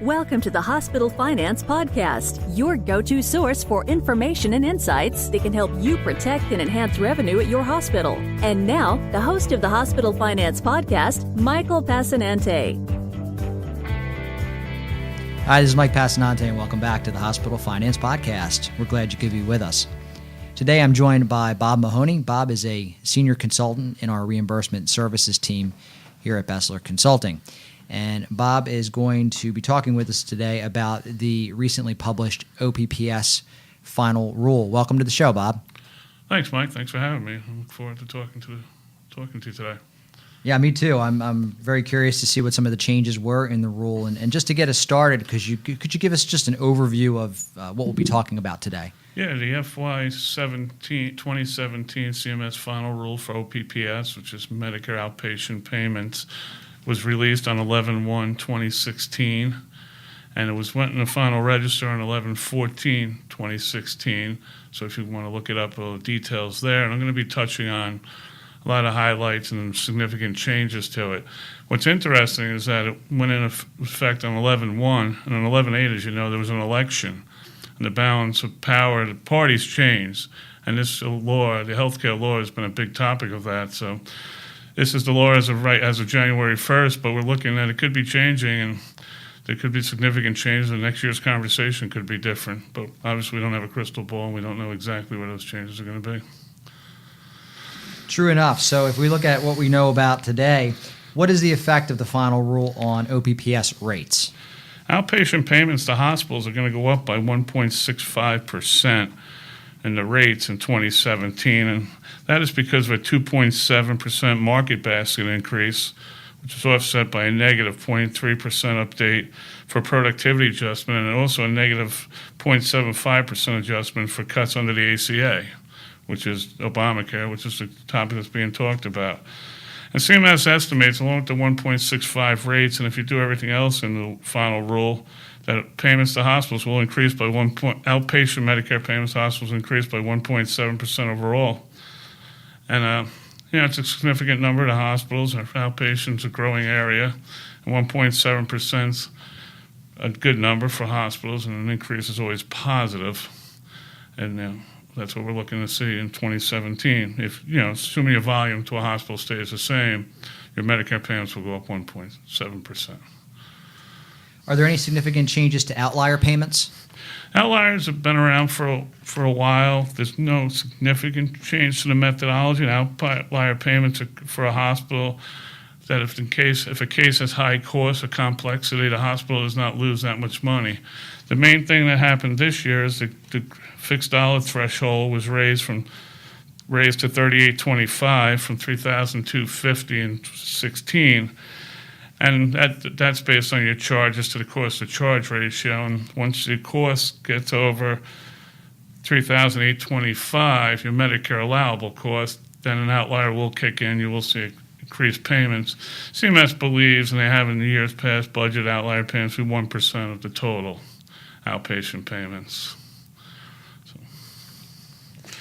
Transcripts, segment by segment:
Welcome to the Hospital Finance Podcast, your go-to source for information and insights that can help you protect and enhance revenue at your hospital. And now, the host of the Hospital Finance Podcast, Michael Passanante. Hi, this is Mike Passanante, and welcome back to the Hospital Finance Podcast. We're glad you could be with us. Today, I'm joined by Bob Mahoney. Bob is a senior consultant in our Reimbursement Services team here at BESLER Consulting. And Bob is going to be talking with us today about the recently published OPPS Final Rule. Welcome to the show, Bob. Thanks, Mike. Thanks for having me. I look forward to talking to you today. Yeah, me too. I'm very curious to see what some of the changes were in the rule. And just to get us started, could you give us just an overview of what we'll be talking about today? Yeah, the FY 2017 CMS Final Rule for OPPS, which is Medicare Outpatient Payments, was released on 11/1/2016, and it went in the final register on 11/14/2016. So if you want to look it up, all the details there. And I'm going to be touching on a lot of highlights and significant changes to it. What's interesting is that it went in effect on 11/1, and on 11/8, as you know, there was an election, and the balance of power, the parties changed. And this law, the healthcare law, has been a big topic of that. So this is the law as of January 1st, but we're looking at it could be changing, and there could be significant changes, and next year's conversation could be different. But obviously we don't have a crystal ball, and we don't know exactly where those changes are going to be. True enough. So if we look at what we know about today, what is the effect of the final rule on OPPS rates? Outpatient payments to hospitals are going to go up by 1.65% in the rates in 2017, and that is because of a 2.7% market basket increase, which is offset by a negative 0.3% update for productivity adjustment, and also a negative 0.75% adjustment for cuts under the ACA, which is Obamacare, which is the topic that's being talked about. And CMS estimates, along with the 1.65 rates, and if you do everything else in the final rule, that payments to hospitals will increase by outpatient Medicare payments to hospitals increase by 1.7% overall. And it's a significant number to hospitals. Outpatients a growing area, and 1.7% is a good number for hospitals, and an increase is always positive. And that's what we're looking to see in 2017. If assuming your volume to a hospital stays the same, your Medicare payments will go up 1.7%. Are there any significant changes to outlier payments? Outliers have been around for a while. There's no significant change to the methodology. Outlier payments are for a hospital that if a case has high cost or complexity, the hospital does not lose that much money. The main thing that happened this year is the fixed dollar threshold was raised to $38.25 from $3,250 in 2016. And that's based on your charges to the cost to charge ratio. And once the cost gets over $3,825, your Medicare allowable cost, then an outlier will kick in. You will see increased payments. CMS believes, and they have in the years past, budget outlier payments be 1% of the total outpatient payments.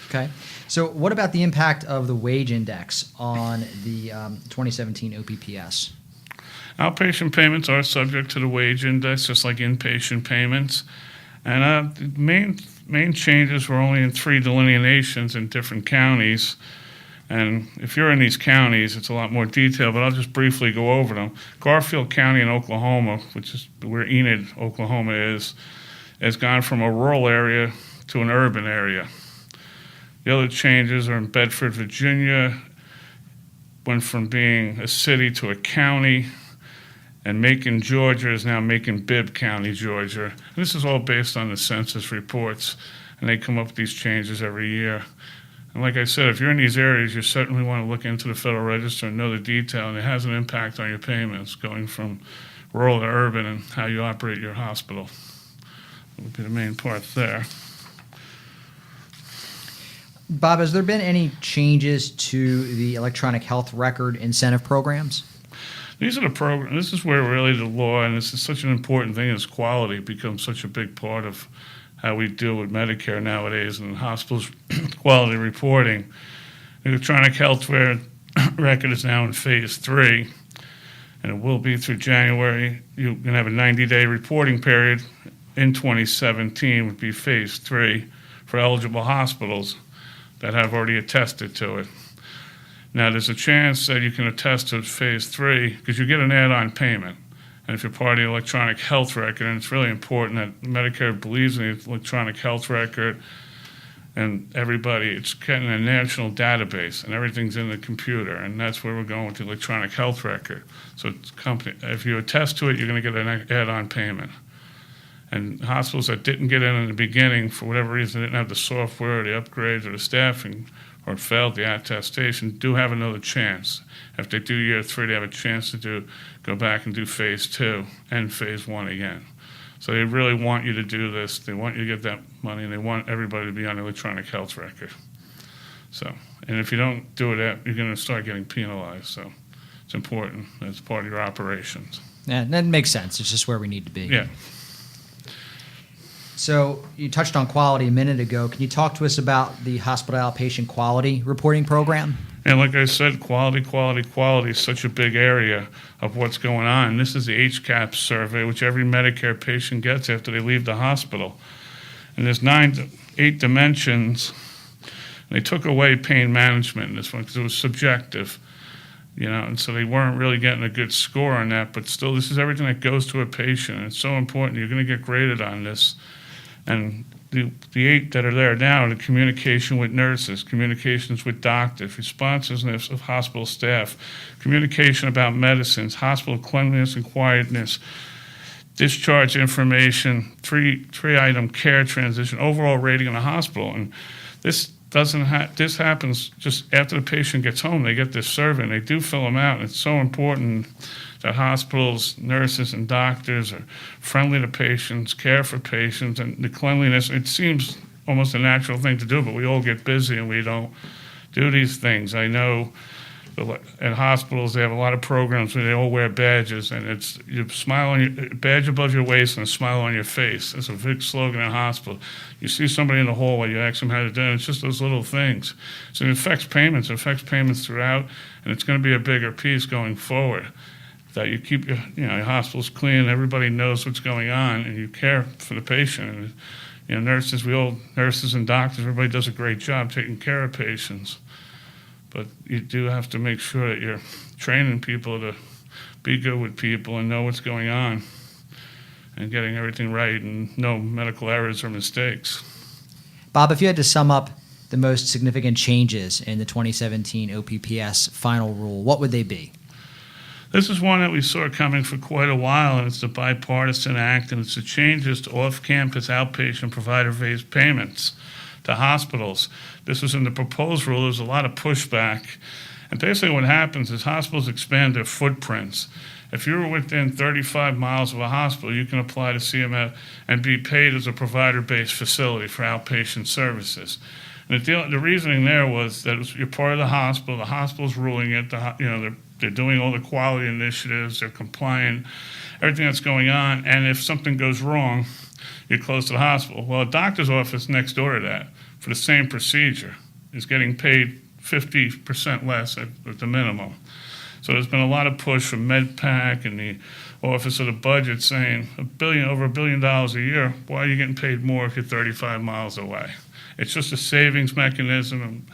Okay. So what about the impact of the wage index on the 2017 OPPS? Outpatient payments are subject to the wage index, just like inpatient payments. And the main changes were only in 3 delineations in different counties. And if you're in these counties, it's a lot more detailed, but I'll just briefly go over them. Garfield County in Oklahoma, which is where Enid, Oklahoma is, has gone from a rural area to an urban area. The other changes are in Bedford, Virginia, went from being a city to a county. And Macon, Georgia is now Macon-Bibb County, Georgia. And this is all based on the census reports, and they come up with these changes every year. And like I said, if you're in these areas, you certainly want to look into the Federal Register and know the detail, and it has an impact on your payments going from rural to urban and how you operate your hospital. That would be the main part there. Bob, has there been any changes to the electronic health record incentive programs? These are the programs. This is where really the law, and this is such an important thing, is quality becomes such a big part of how we deal with Medicare nowadays and hospitals' quality reporting. The electronic health record is now in phase 3, and it will be through January. You're going to have a 90-day reporting period in 2017 would be phase 3 for eligible hospitals that have already attested to it. Now, there's a chance that you can attest to phase 3 because you get an add-on payment. And if you're part of the electronic health record, and it's really important that Medicare believes in the electronic health record, and everybody, it's getting a national database, and everything's in the computer, and that's where we're going with the electronic health record. So it's if you attest to it, you're going to get an add-on payment. And hospitals that didn't get in the beginning, for whatever reason, didn't have the software, or the upgrades, or the staffing, or failed the attestation, do have another chance. If they do year 3, they have a chance to go back and do phase 2 and phase 1 again. So they really want you to do this. They want you to get that money, and they want everybody to be on the electronic health record. So, and if you don't do it, you're going to start getting penalized. So it's important. That's part of your operations. Yeah, that makes sense. It's just where we need to be. Yeah. So you touched on quality a minute ago. Can you talk to us about the hospital outpatient quality reporting program? And like I said, quality is such a big area of what's going on. This is the HCAHPS survey, which every Medicare patient gets after they leave the hospital. And there's 8 dimensions. And they took away pain management in this one because it was subjective, and so they weren't really getting a good score on that. But still, this is everything that goes to a patient. It's so important. You're going to get graded on this. And the 8 that are there now, the communication with nurses, communications with doctors, responsiveness of hospital staff, communication about medicines, hospital cleanliness and quietness, discharge information, 3-item care transition, overall rating in the hospital. And this this happens just after the patient gets home. They get this survey, and they do fill them out. It's so important that hospitals, nurses, and doctors are friendly to patients, care for patients, and the cleanliness. It seems almost a natural thing to do, but we all get busy and we don't do these things. I know at hospitals they have a lot of programs where they all wear badges, and it's you smile on your badge above your waist and a smile on your face. That's a big slogan in a hospital. You see somebody in the hallway, you ask them how to do it. It's just those little things. So it affects payments. It affects payments throughout, and it's going to be a bigger piece going forward. That you keep your hospitals clean, everybody knows what's going on, and you care for the patient. And, nurses and doctors, everybody does a great job taking care of patients. But you do have to make sure that you're training people to be good with people and know what's going on and getting everything right and no medical errors or mistakes. Bob, if you had to sum up the most significant changes in the 2017 OPPS Final Rule, what would they be? This is one that we saw coming for quite a while, and it's a bipartisan act, and it's the changes to off-campus outpatient provider-based payments to hospitals. This was in the proposed rule. There's a lot of pushback. And basically what happens is hospitals expand their footprints. If you're within 35 miles of a hospital, you can apply to CMS and be paid as a provider-based facility for outpatient services. And the reasoning there was that you're part of the hospital's ruling it, they're doing all the quality initiatives, they're compliant, everything that's going on, and if something goes wrong, you're close to the hospital. Well, a doctor's office next door to that for the same procedure is getting paid 50% less at the minimum. So there's been a lot of push from MedPAC and the Office of the Budget saying over $1 billion a year, why are you getting paid more if you're 35 miles away? It's just a savings mechanism. And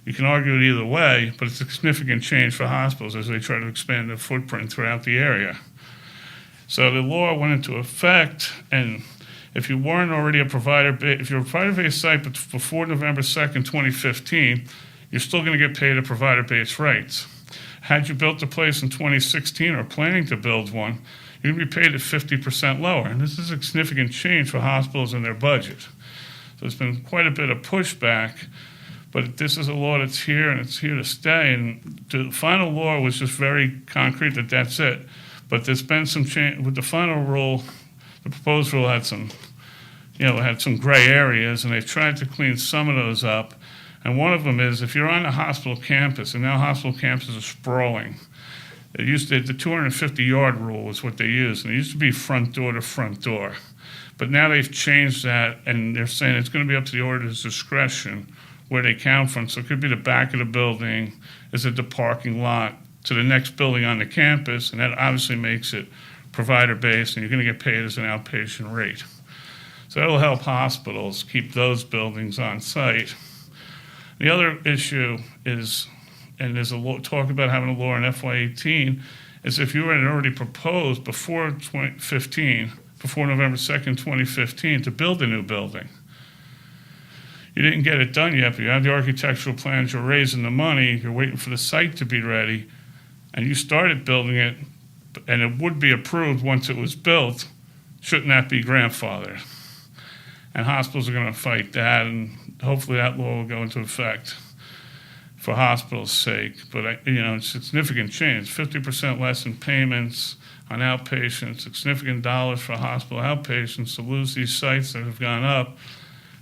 you can argue it either way, but it's a significant change for hospitals as they try to expand their footprint throughout the area. So the law went into effect, and if you weren't already if you're a provider-based site before November 2nd, 2015, you're still going to get paid at provider-based rates. Had you built a place in 2016 or planning to build one, you're going to be paid at 50% lower. And this is a significant change for hospitals and their budget. So there's been quite a bit of pushback, but this is a law that's here and it's here to stay. And the final law was just very concrete that that's it. But there's been some change with the final rule. The proposed rule had some gray areas, and they've tried to clean some of those up. And one of them is if you're on a hospital campus, and now hospital campuses are sprawling. The 250-yard rule is what they use, and it used to be front door to front door. But now they've changed that, and they're saying it's going to be up to the auditor's discretion where they count from. So it could be the back of the building, is it the parking lot, to the next building on the campus, and that obviously makes it provider-based, and you're going to get paid as an outpatient rate. So that'll help hospitals keep those buildings on site. The other issue is, and there's a talk about having a law in FY18, is if you had already proposed before 2015, before November 2nd, 2015, to build a new building. You didn't get it done yet, but you have the architectural plans, you're raising the money, you're waiting for the site to be ready, and you started building it, and it would be approved once it was built. Shouldn't that be grandfathered? And hospitals are going to fight that, and hopefully that law will go into effect for hospitals' sake. But it's a significant change, 50% less in payments on outpatients, significant dollars for hospital outpatients to lose these sites that have gone up,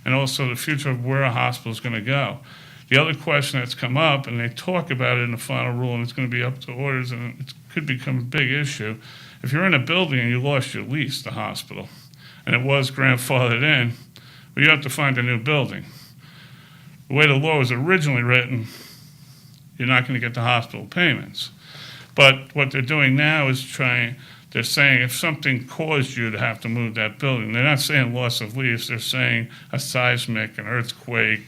and also the future of where a hospital is going to go. The other question that's come up, and they talk about it in the final rule, and it's going to be up to orders, and it could become a big issue. If you're in a building and you lost your lease, the hospital, and it was grandfathered in, well, you have to find a new building. The way the law was originally written, you're not going to get the hospital payments. But what they're doing now is they're saying if something caused you to have to move that building, they're not saying loss of lease, they're saying a seismic, an earthquake,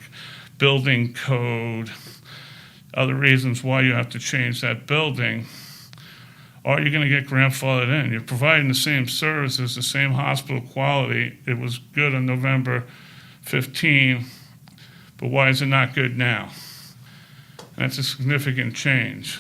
building code, other reasons why you have to change that building, are you going to get grandfathered in? You're providing the same services, the same hospital quality. It was good on November 15, but why is it not good now? And that's a significant change.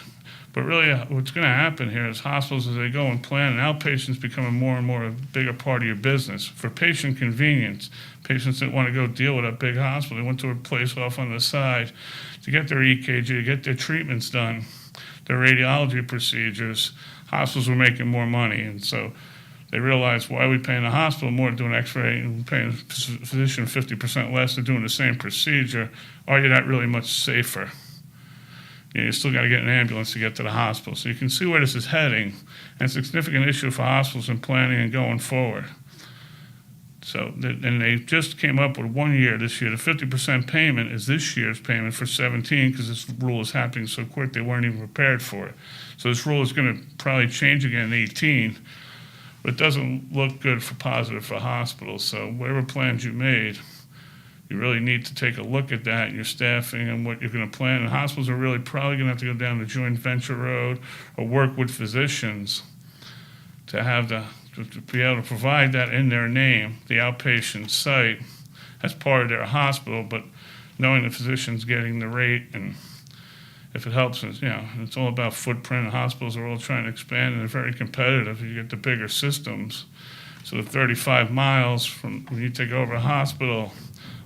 But really, what's going to happen here is hospitals, as they go and plan, and outpatients becoming more and more a bigger part of your business. For patient convenience, patients didn't want to go deal with a big hospital. They went to a place off on the side to get their EKG, to get their treatments done, their radiology procedures. Hospitals were making more money, and so they realized, why are we paying the hospital more to do an x-ray and paying a physician 50% less to doing the same procedure? Are you not really much safer? You still got to get an ambulance to get to the hospital. So you can see where this is heading, and it's a significant issue for hospitals in planning and going forward. So, and they just came up with 1 year this year. The 50% payment is this year's payment for 17 because this rule is happening so quick they weren't even prepared for it. So this rule is going to probably change again in 18, but it doesn't look good for positive for hospitals. So whatever plans you made, you really need to take a look at that, your staffing and what you're going to plan. And hospitals are really probably going to have to go down the joint venture road or work with physicians to have to be able to provide that in their name, the outpatient site, as part of their hospital, but knowing the physician's getting the rate, and if it helps, it's all about footprint. Hospitals are all trying to expand, and they're very competitive. You get the bigger systems. So the 35 miles from when you take over a hospital,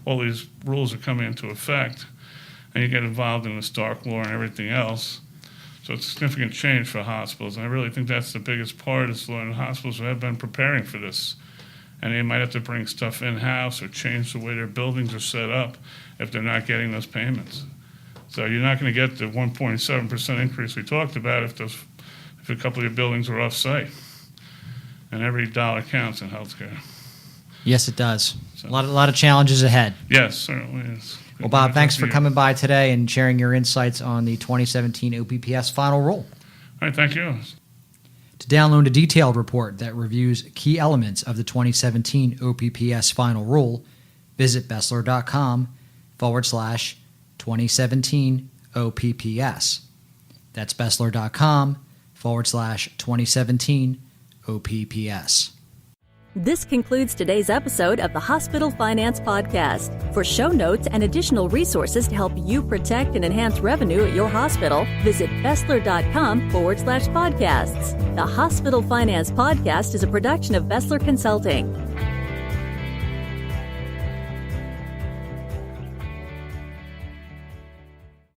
all these rules are coming into effect, and you get involved in the Stark law and everything else. So it's a significant change for hospitals, and I really think that's the biggest part of this law, and hospitals have been preparing for this. And they might have to bring stuff in-house or change the way their buildings are set up if they're not getting those payments. So you're not going to get the 1.7% increase we talked about if a couple of your buildings are off-site. And every dollar counts in healthcare. Yes, it does. So, a lot of challenges ahead. Yes, certainly is. Well, Bob, thanks for coming by today and sharing your insights on the 2017 OPPS Final Rule. All right, thank you. To download a detailed report that reviews key elements of the 2017 OPPS Final Rule, visit BESLER.com/2017 OPPS. That's BESLER.com/2017 OPPS. This concludes today's episode of the Hospital Finance Podcast. For show notes and additional resources to help you protect and enhance revenue at your hospital, visit BESLER.com/podcasts. The Hospital Finance Podcast is a production of BESLER Consulting.